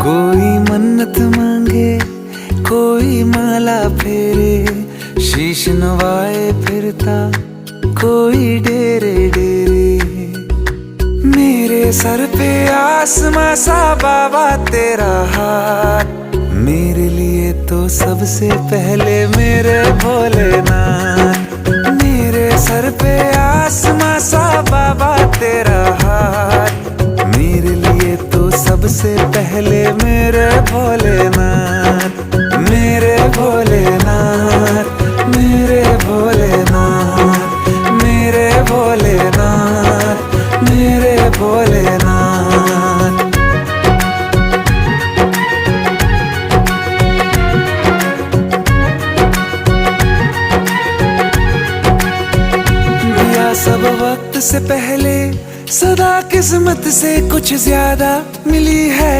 कोई मन्नत मांगे, कोई माला फेरे, शीश नवाए फिरता कोई डेरे डेरे। मेरे सर पे आसमां सा बाबा तेरा हाथ, मेरे लिए तो सबसे पहले मेरे भोलेनाथ। मेरे सर पे आसमां सा बाबा तेरा हाथ, मेरे लिए तो सबसे पहले मेरे भोलेनाथ। मेरे भोलेनाथ, मेरे भोलेनाथ, मेरे भोलेनाथ, मेरे भोलेनाथ। दिया सब वक्त से पहले, सदा किस्मत से कुछ ज्यादा मिली है।